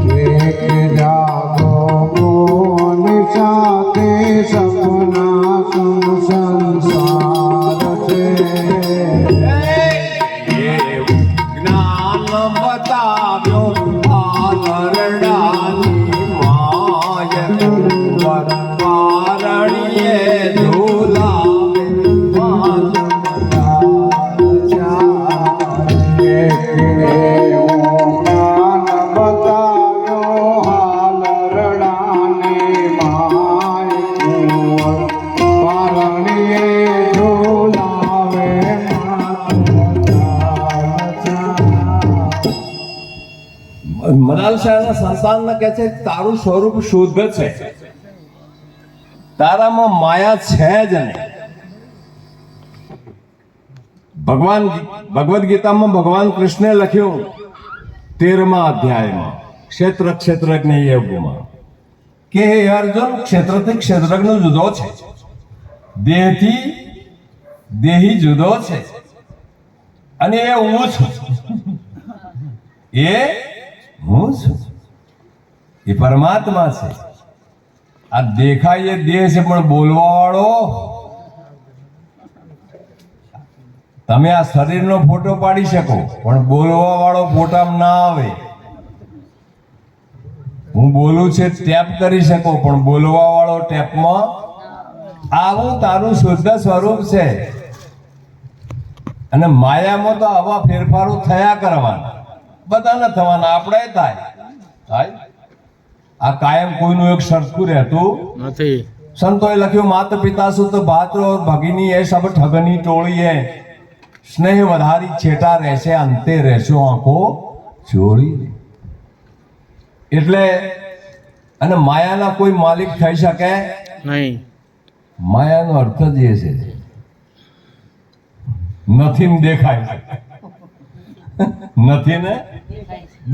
રે. જાગો મોહન સાથે સપના સમ મદાલશા એના સંતાનને કહે છે તારું સ્વરૂપ શુદ્ધ છે, તારામાં માયા છે જ નહીં. ભગવદ્ ગીતામાં ભગવાન કૃષ્ણે લખ્યું 13મા અધ્યાયમાં ક્ષેત્રજ્ઞ યોગમાં કે હે અર્જુન, ક્ષેત્રથી ક્ષેત્રજ્ઞ જુદો છે, દેહથી દેહી જુદો છે, અને એ હું છું. એ હું છું, એ પરમાત્મા છે. આ દેખાય એ દેહ છે, પણ બોલવા વાળો તમે આ શરીરનો ફોટો પાડી શકો, પણ બોલવા વાળો ફોટામાં ના આવે. હું બોલું છે ટેપ કરી શકો, પણ બોલવા વાળો ટેપમાં આવું તારું શુદ્ધ સ્વરૂપ છે. અને માયામાં તો આવા ફેરફારો થયા કરવાના, બધાને થવાના, આપણે થાય. આ કાયમ કોઈનું એક સરખું રહેતું નથી. સંતોએ લખ્યું માતા પિતા સુત ભાત્ર ઓર ભગિની એ સબ ઠગની ટોળી હે, સ્નેહ વધારી છેટા રહેશે, અંતે રહેશો આંખો ચોળી. એટલે અને માયાના કોઈ માલિક થઈ શકે નહીં. માયાનો અર્થ જ એ છે નથી ને દેખાય છે. નથી ને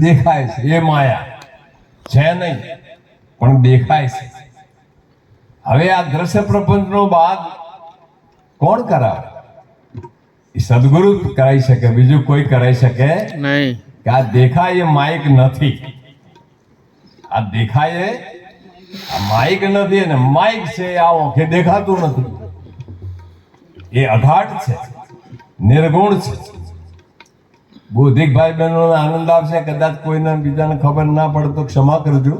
દેખાય છે, એ માયા છે નહીં પણ દેખાય છે. હવે આ દ્રશ્ય પ્રપંચનો બાદ કોણ કરાવે? એ સદગુરુ કરાવી શકે, બીજું કોઈ કરાવી શકે નહીં. કે આ દેખાય એ માઇક નથી, આ દેખાય આ માઇક નથી, અને માઇક છે આ ઓંખે દેખાતું નથી. એ અઘાટ છે, નિર્ગુણ છે. બૌદ્ધિક ભાઈ બહેનોને આનંદ આવશે, કદાચ કોઈને બીજાને ખબર ના પડે તો ક્ષમા કરજો.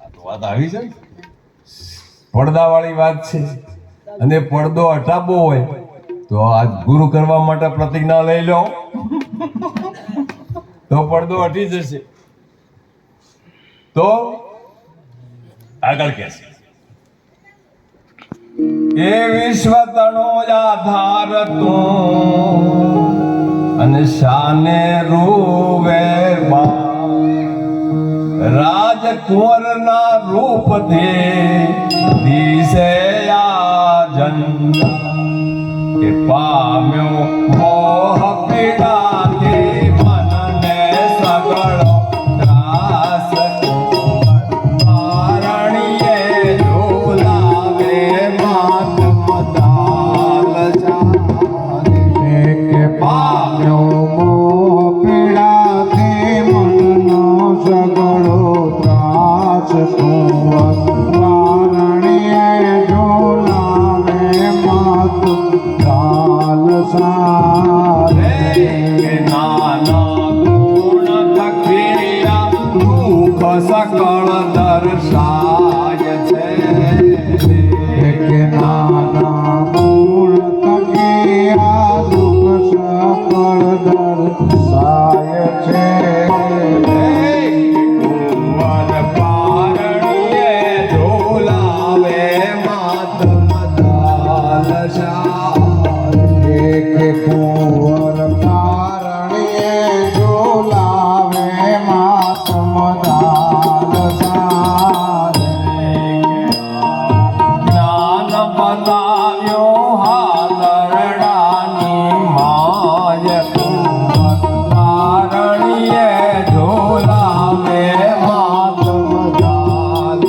આ તો વાત આવી છે, પડદાવાળી વાત છે. અને પડદો હટાવવો હોય તો આ ગુરુ કરવા માટે પ્રતિજ્ઞા લઈ લો તો પડદો હટી જશે. તો આગળ કે છે એ વિશ્વ તણો આધાર તું અને શાને રૂવે બા, રાજકુંવર ના રૂપ દે દિશે આજન, કે પામ્યો મોહ પીડા કે મનને સગળો ત્રાસ, મારણીએ ઝોલાવે માત મદાલ કે પામ્યો મોહ પીડાથી મનનો સગળો ત્રાસ, કુંવર વારણીએ ઝોલાવે માત મદાલ સારે. નાના ગુણ થકિયા દુઃખ સકળ દર્શાય છે, કે નાના ગુણ તકિયા દુઃખ સફળ દર્શાય છે. કુંવર પારણીએ ઝોલાવે માત મદાલ કે કુંવર પારણીએ ઝોલાવે માત મદાલ સારે. જ્ઞાન બતાવ્યો હાલરડાની માય, કુંવર પારણીએ ઝોલાવે માત મદાલ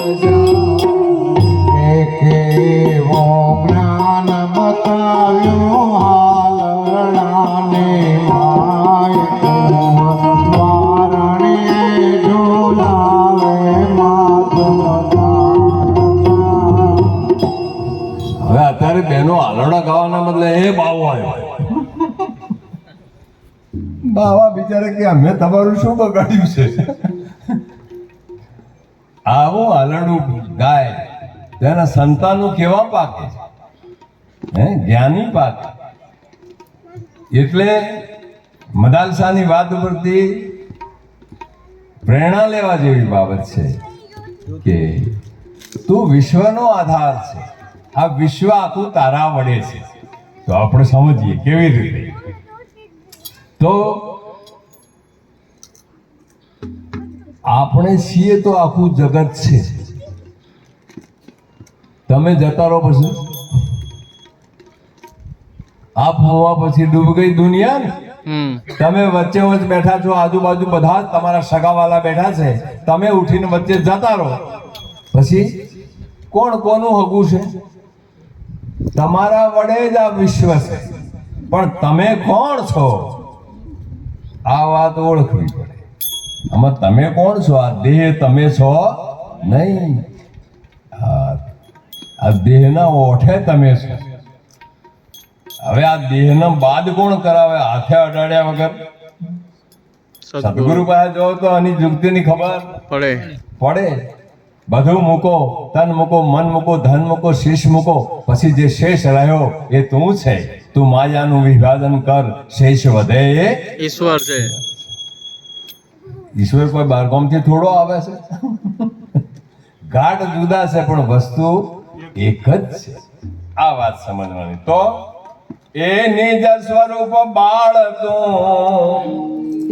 એવો જ્ઞાન બતાવ્યું હાલરડાને માય, કુંવર વારણીએ ઝોલાવે માત મદાલ. હવે અત્યારે બહેનો હાલરડા ગાવાના બદલે એ બાવો આવ્યો. બાવા બિચારે કે અમે તમારું શું બગાડ્યું છે? આવું હાલરડું ગાય તેના સંતાનો કેવા પાકે, હે જ્ઞાની પાકે. એટલે મદાલસાની વાત ઉપરથી પ્રેરણા લેવા જેવી બાબત છે કે તું વિશ્વનો આધાર છે, આ વિશ્વ આખું તારા વડે છે. તો આપણે સમજીએ કેવી રીતે. તો આપણે છીએ તો આખું જગત છે. તમે જતા રહો પછી આપ હોવા પછી ડૂબ ગઈ દુનિયા ને. તમે વચ્ચે વચ્ચે બેઠા છો, આજુબાજુ બધા જ તમારા સગાવાલા બેઠા છે, તમે ઉઠીને વચ્ચે જતા રહો પછી કોણ કોનું હગું છે? તમારા વડે જ આ વિશ્વ છે, પણ તમે કોણ છો આ વાત ઓળખવી પડે. આમાં તમે કોણ છો? આ દેહ તમે છો નહીં. આ દેહના ઓઠે તમે છો. હવે આ દેહના બાદ કોણ કરાવે? હાથે અડાડ્યા વગર સદગુરુ પાસે જો તો આની જુગતીની ખબર પડે. બધું મૂકો, તન મૂકો, મન મૂકો, ધન મૂકો, શીશ મૂકો, પછી જે શેષ રહ્યો એ તું છે. તું માયાનું વિભાજન કર, શેષ વધે એ ઈશ્વર છે. ઈશ્વર કોઈ બારગામથી થોડો આવે છે. ઘાટ જુદા છે પણ વસ્તુ એક જ છે. આ વાત સમજવાની. તો એ નિજ સ્વરૂપ બાળતું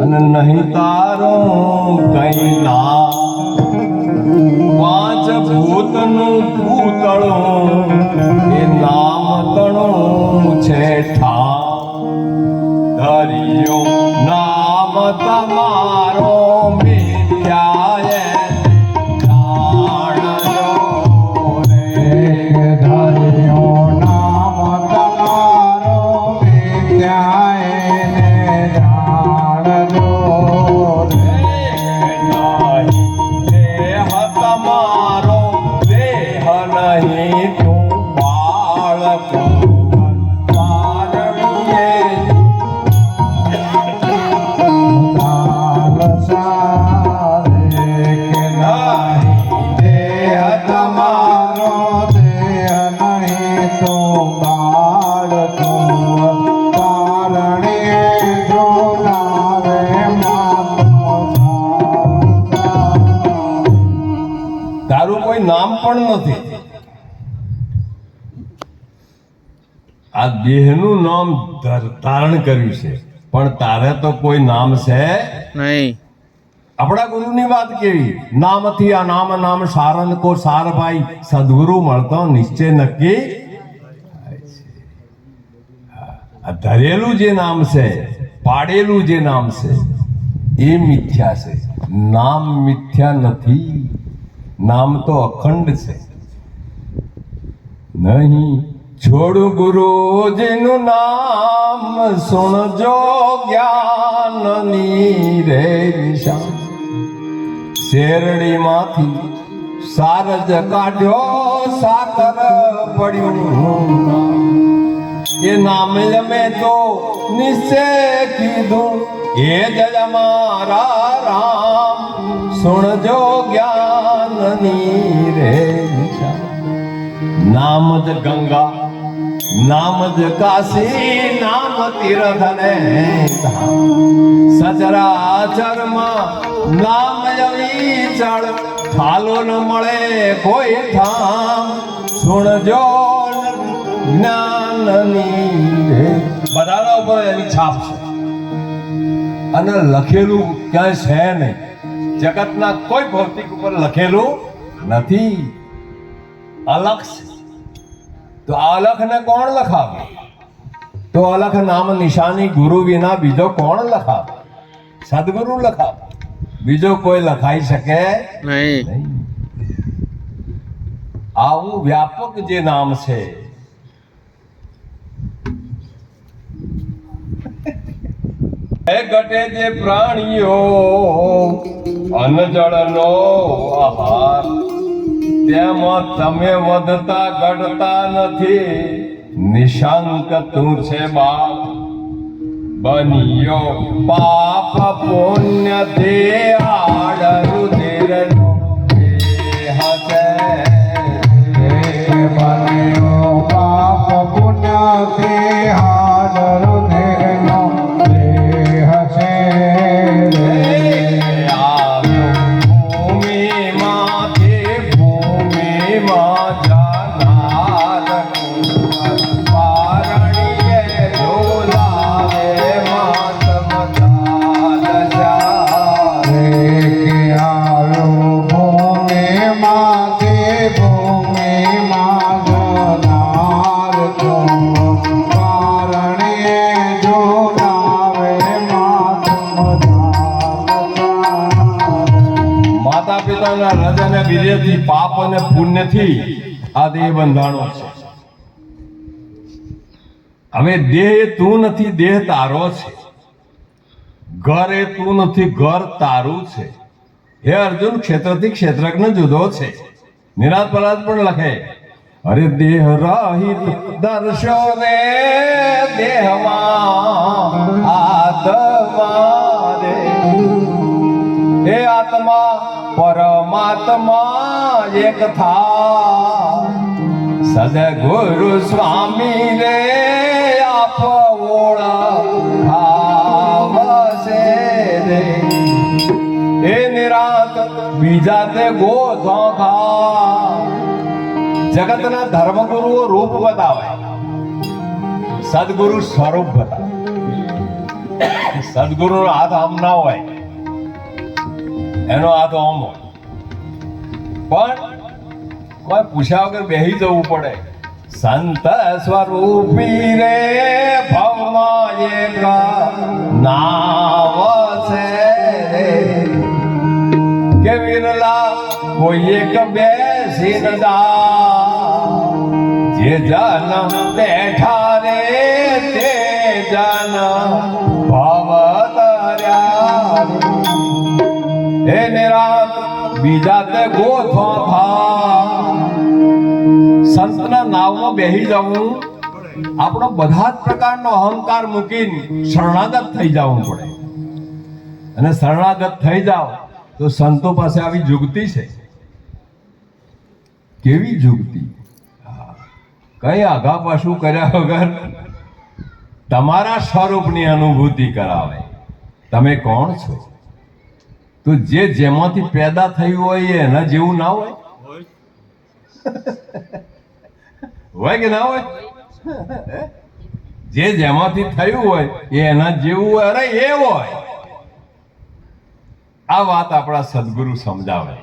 અને નહીં તારું કઈ ના. પાંચ ભૂતનું ભૂતળું એ નામ તણું છે ઠા. ધર્યો નામ તમારો મિથ્યાએ જાણજો રે. ધર્યો નામ તમારો વિદ્યાએને જાણજો રે. દેહ તમારો દેહ નહીં તું બાળક પારણીએ. સારે કે નહીં દેહ તમારો દેહ નહીં તો બાળતું પારણીએ જોડાવે તારું કોઈ નામ પણ નથી. આ દેહનું નામ ધારણ કર્યું છે, પણ તારે તો કોઈ નામ છે નહીં. આપણા ગુરુની વાત કેવી? નામથી આ નામ નામ સારન કો સાર ભાઈ. સદગુરુ મળતો નિશ્ચય નક્કી. આ ધરેલું જે નામ છે, પાડેલું જે નામ છે એ મિથ્યા છે. નામ મિથ્યા નથી. નામ તો અખંડ છે. નહીં છોડું ગુરુજીનું નામ, સુણજો જ્ઞાનની રે નિશાન. શેરડીમાંથી સારજ કાઢ્યો, સાકર પડ્યું. એ નામ અમે તો નિશ્ચય કીધું, એ જ અમારા રામ. સુણજો જ્ઞાનની રે નિશાન. નામ જ ગંગા, નામ જ કાશી, નામ તીર્થ ને ધામ. સચરાચરમાં નામ અવિચળ, ખાલો ન મળે કોઈ ઠામ. સુણજો જ્ઞાનની રે. બધાના ઉપર એની છાપ છે અને લખેલું ક્યાંય છે નહીં. જગતના કોઈ ભૌતિક ઉપર લખેલું નથી. અલખ છે. તો આ અલખને કોણ લખાવે? તો અલખ નામ નિશાની ગુરુ વિના બીજો કોણ લખાવે? સદગુરુ લખાવે. બીજો કોઈ લખાઈ શકે નહીં. નહીં. આવું વ્યાપક જે નામ છે એ ઘટે જે પ્રાણીઓ અનજળનો આહાર, તેમાં તમે વધતા ઘટતા નથી. નિશંક તું છે બાપ. બનિયો પાપ પુણ્ય તે આડ રુધિરનો દેહ છે. બન્યો પાપ પુણ્યથી હાડ રુધિરનો દેહ છે. ભૂમિમાંથી ભૂમિમાં જનાર પારણીએ ઝોલાવે માતમ ચાલ જા. રે કે આ વીર્યથી પાપ અને પુણ્યથી આ દેહ બંધાણો છે. હવે દેહ એ તું નથી, દેહ તારો છે. ઘર એ તું નથી, ઘર તારું છે. હે અર્જુન, ક્ષેત્રથી ક્ષેત્રજ્ઞ જુદો છે. નિરાત પરાત પણ લખે, અરે દેહ રહિત દર્શો રે દેહમાં આત્મા રે. હે આત્મા પરમાત્મા એક થા. સદગુરુ સ્વામી રે આપ ઓળખાવશે રે. હે નિરાત બીજા તે ગોધો ખા. જગતના ધર્મગુરુઓ રૂપ બતાવે, સદગુરુ સ્વરૂપ બતાવે. સદગુરુનો હાથ આમ ના હોય, એનો હાથ આમ હોય. પણ કોઈ પૂછ્યા વગર બેહી જવું પડે. સંત સ્વરૂપી રે ભવમાં એક નાવ છે રે. કે વિરલા કોઈ એક બેસી ન જા. જે જન બેઠા રે તે જન ભવ તર્યા રે. હે નિરાત બીજા તે ગોથો થા. સંતના નાવમાં બેહી જવું, આપણો બધા જ પ્રકારનો અહંકાર મૂકીને શરણાગત થઈ જવું પડે. અને શરણાગત થઈ જાવ તો સંતો પાસે આવી જુગતી છે. કેવી જુગતી? કઈ આઘા પાછું કર્યા વગર તમારા સ્વરૂપની અનુભૂતિ કરાવે. તમે કોણ છો? તો જે જેમાંથી પેદા થયું હોય એના જેવું ના હોય? હોય કે ના હોય? જે જેમાંથી થયું હોય એ એના જેવું હોય. અરે એ હોય. આ વાત આપણા સદગુરુ સમજાવે.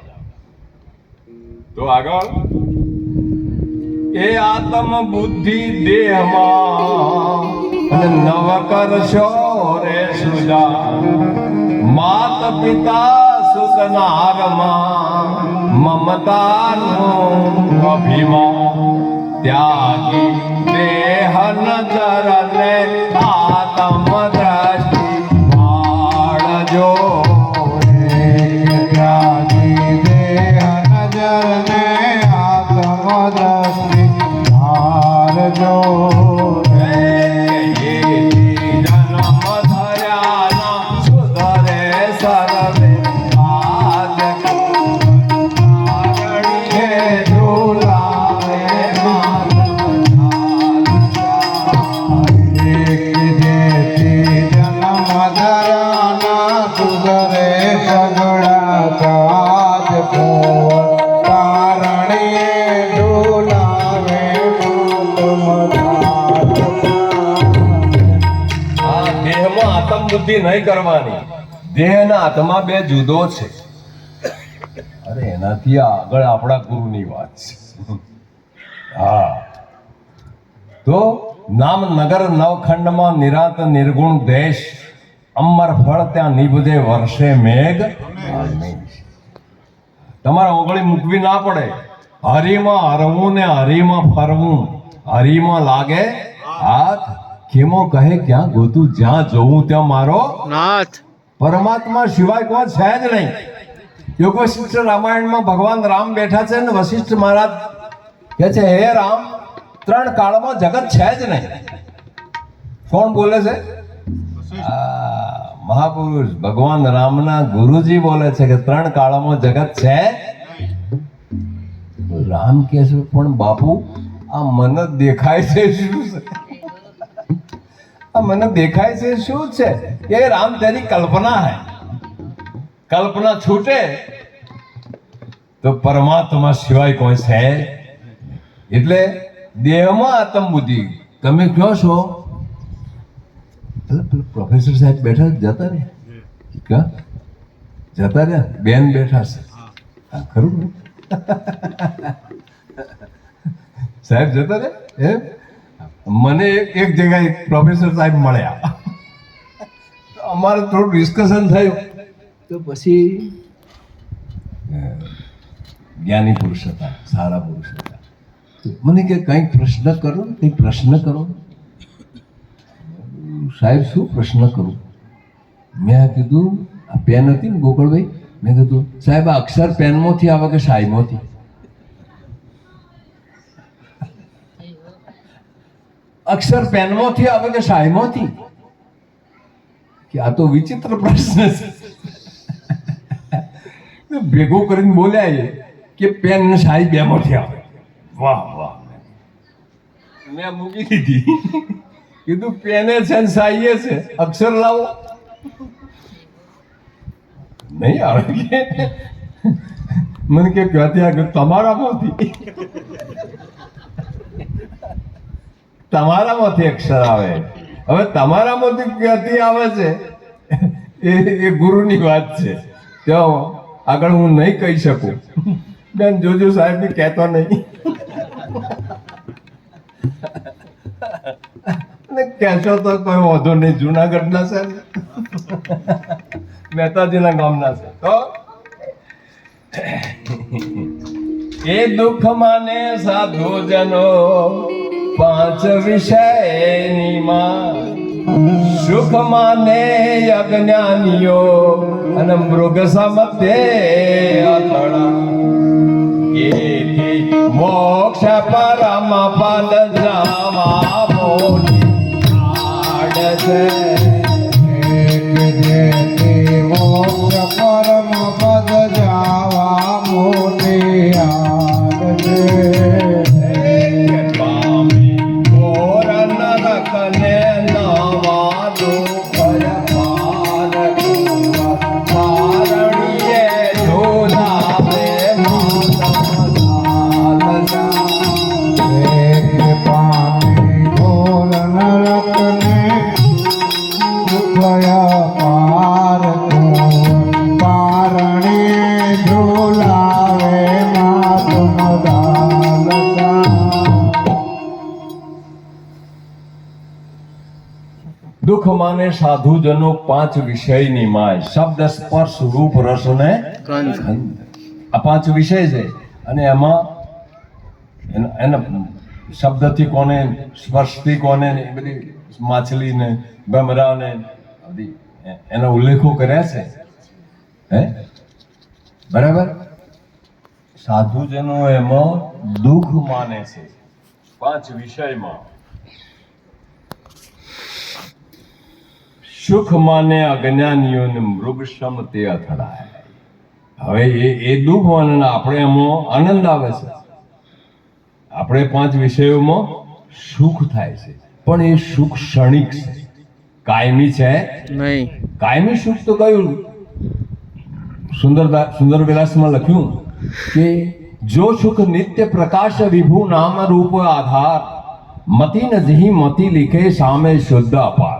તો આગળ, એ આત્મ બુદ્ધિ દેહમાં અને નવ કરશો રે સુજા. માત પિતા સુતનારમાં મમતાનું અભિમાન ત્યાગી દેહ નજરને આત્મ દ્રષ્ટિ પાડજો. ત્યાગી દેહ નજરને આત્મદ્રષ્ટિ ધારજો. જન્મ ધર્યાના સુધરે સર્વે આજ કારણે ઝુલાવે બુદ્ધિ નહીં કરવાની. દેહ અને આત્મા બે જુદો છે. અરે એનાથી આગળ આપણા ગુરુની વાત છે. હા, તો નામ નગર નવખંડમાં નિરાત નિર્ગુણ દેશ. અમર ફળ ત્યાં નિબધે વર્ષે મેઘ. તમારે ઓગળી મૂકવી ના પડે. હરીમાં હરવું ને હરીમાં ફરવું. હરીમાં લાગે હાથ. કેમો કહે ક્યાં ગોતું, જ્યાં જોવું ત્યાં મારો નાથ. પરમાત્મા સિવાય કોઈ છે જ નહીં. યોગ વશિષ્ઠ રામાયણમાં ભગવાન રામ બેઠા છે ને વશિષ્ઠ મહારાજ કહે છે, હે રામ, 3 કાળમાં જગત છે જ નહીં. કોણ બોલે છે? મહાપુરુષ ભગવાન રામના ગુરુજી બોલે છે કે 3 કાળમાં જગત છે. રામ કહે છે, પણ બાપુ આ મને દેખાય છે શું છે? મને દેખાય છે શું છે? કે રામ તેરી કલ્પના है. કલ્પના છૂટે તો પરમાત્મા સિવાય કોઈ છે. એટલે દેહમાં આત્મ બુદ્ધિ. તમે કહો છો પ્રોફેસર સાહેબ બેઠા જતા રહ્યા, જતા રહ્યા, બેન બેઠા છે. હા, ખરું સાહેબ જતા રહ્યા. એમ મને એક જગ્યાએ પ્રોફેસર સાહેબ મળ્યા. અમારે થોડું ડિસ્કશન થયું. તો પછી જ્ઞાની પુરુષ હતા, સારા પુરુષ હતા. તો મને કે કંઈક પ્રશ્ન કરો, કંઈક પ્રશ્ન કરો. સાહેબ શું પ્રશ્ન કરું? મેં કીધું આ પેન હતી ને ગોકળભાઈ, મેં કીધું સાહેબ આ અક્ષર પેનમાંથી આવે કે શાહીમાંથી? અક્ષર પેનમાંથી આવે કે શાહીમાંથી? કે આ તો વિચિત્ર પ્રશ્ન છે. ભેગું કરીને બોલ્યા એ કે પેન ને શાહી બેમાંથી આવે. વાહ વાહ, મેં મૂકી દીધી. કીધું પેને છે ને શાહીએ છે, અક્ષર લાવો. નહીં આવે કે મને કે ક્યાંથી આગળ તમારામાંથી અક્ષર આવે. હવે તમારામાંથી ક્યાંથી આવે છે એ ગુરુની વાત છે. ત્યાં આગળ હું નહીં કહી શકું. બેન જોજો સાહેબ બી કહેતો નહીં. કહેશો તો કોઈ વાંધો નહીં, જુનાગઢના છે ને, મહેતાજીના ગામના છે. તો એ દુઃખ માને સાધુ જનો 5 વિષયની માં, સુખ માને અજ્ઞાનીઓ અને મૃગ સમતે અથડા. એથી મોક્ષ પરમ પદ જવા મોટી આડ છે. મોક્ષ પરમ પદ જાવા મોટી આડ છે. દુઃખ માને સાધુજનો 5 વિષયની માય, શબ્દ સ્પર્શ રૂપ રસ ને ગંધ. આ 5 વિષય છે. અને એમાં એના શબ્દથી કોને, સ્પર્શથી કોને, એ બધી માછલીને ભમરાને બધી એના ઉલ્લેખો કર્યા છે. હે બરાબર. સાધુજનો એમાં દુઃખ માને છે 5 વિષયમાં. સુખ માને અજ્ઞાનીઓને મૃગ સમ તે અથડાય. હવે એ દુઃખ માને, આપણે એમાં આનંદ આવે છે. આપણે 5 વિષયોમાં સુખ થાય છે, પણ એ સુખ ક્ષણિક છે, કાયમી છે નહીં. કાયમી સુખ તો કયું? સુંદર વિલાસમાં લખ્યું કે જો સુખ નિત્ય પ્રકાશ વિભુ નામ રૂપ આધાર, મતિ ન જહી મતિ લીખે સામે શુદ્ધ અપાર.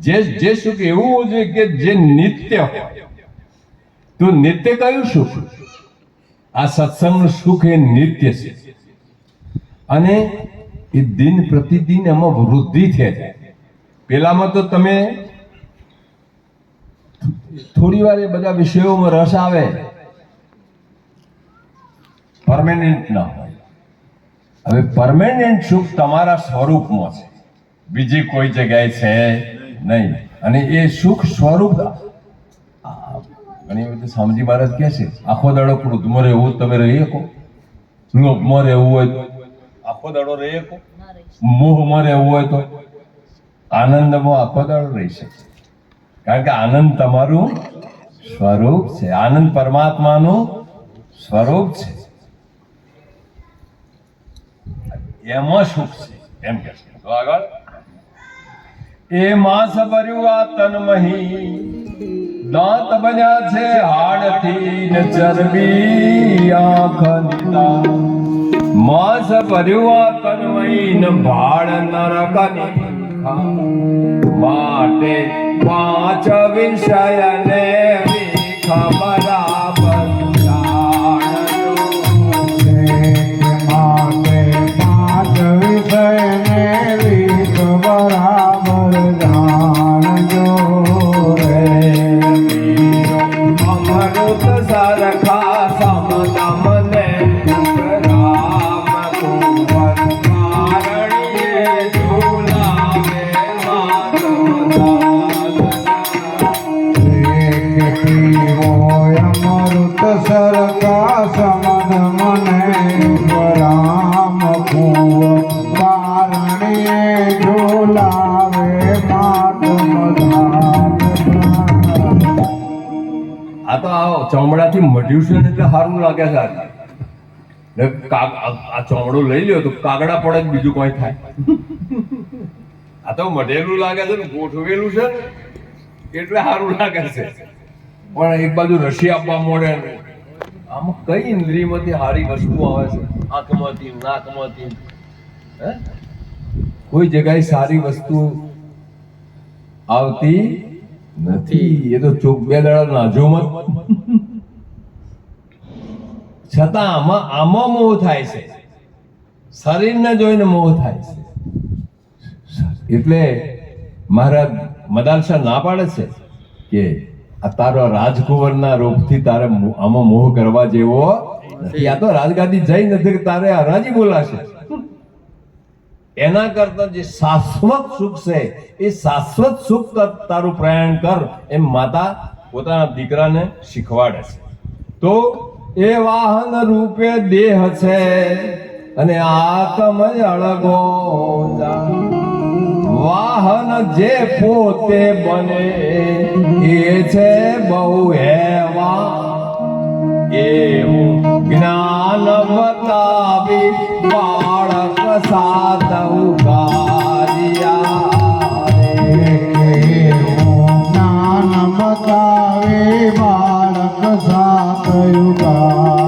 જે સુખ એવું હોવું જોઈએ કે જે નિત્ય હોય. તો નિત્ય કયું સુખ? આ સત્સંગનું સુખ એ નિત્ય છે, અને એ દિન પ્રતિદિન એમાં વૃદ્ધિ થાય છે. પેલામાં તો તમે થોડી વાર એ બધા વિષયોમાં રસ આવે, પરમેનન્ટ ના હોય. હવે પરમેનન્ટ સુખ તમારા સ્વરૂપમાં છે, બીજી કોઈ જગ્યાએ છે નહીં. અને એ સુખ સ્વરૂપ ઘણી વખત સ્વામીજી મહારાજ કહે છે આખો દાડો ક્રોધમાં રહેવું તમે રહી શકો, લોભમાં રહેવું હોય તો આખો દાડો રહી શકો, મોહમાં રહેવું હોય તો આનંદમાં આખો દાડો રહી શકે. કારણ કે આનંદ તમારું સ્વરૂપ છે, આનંદ પરમાત્માનું સ્વરૂપ છે. એમાં સુખ છે એમ કે છે. તો આગળ એ માસ ભર્યું આ તનમહી, દાંત બન્યા છે હાડથી ને ચરબી આંખની દાળ. માસ ભર્યું આ તનમહી ને ભાડ નરકની માટે 5 વિષયને વિખ બરાબર જાણજો. માટે 5 વિષયને વિખ બરાબર જાણજો રે. અમૃત સરખા સમદમ આ તો આ ચામડાથી મઢ્યું છે ને એટલે સારું લાગે છે આજે. ને આ ચામડો લઈ લ્યો તો કાગડા પડે જ બીજું કોઈ થાય. આ તો મઢેલું લાગે છે ને ગોઠવેલું છે ને એટલે સારું લાગે છે. પણ એક બાજુ રસી આપવા મળે ને આમાં કઈ ઇન્દ્રિયમાંથી સારી વસ્તુ આવે છે? આંખમાંથી, નાકમાંથી, હે? કોઈ જગ્યાએ સારી વસ્તુ આવતી નથી. એ તો ચોક બે દાડા નાજો મત. છતાં આમાં મોહ થાય છે, શરીરને જોઈને મોહ થાય છે. એટલે મહારાજ મદાલશા ના પાડે છે કે આ તારો રાજકુંવરના રોગથી તારે આમાં મોહ કરવા જેવો નથી. આ તો રાજગાદી જઈ નથી કે તારે હરાજી બોલાશે. એના કરતા જે શાશ્વત સુખ છે એ શાશ્વત સુખ તારું પ્રયાણ કર એમ માતા પોતાના દીકરાને શીખવાડે છે. તો એ વાહન રૂપે દેહ છે અને આત્મ અળગો વાહન જે પોતે બને એ છે બહુ હેવા એવું જ્ઞાન બતાવી બાળક સાત ઉગાર્યા જ્ઞાન બતાવે બાળક સાથ યુગા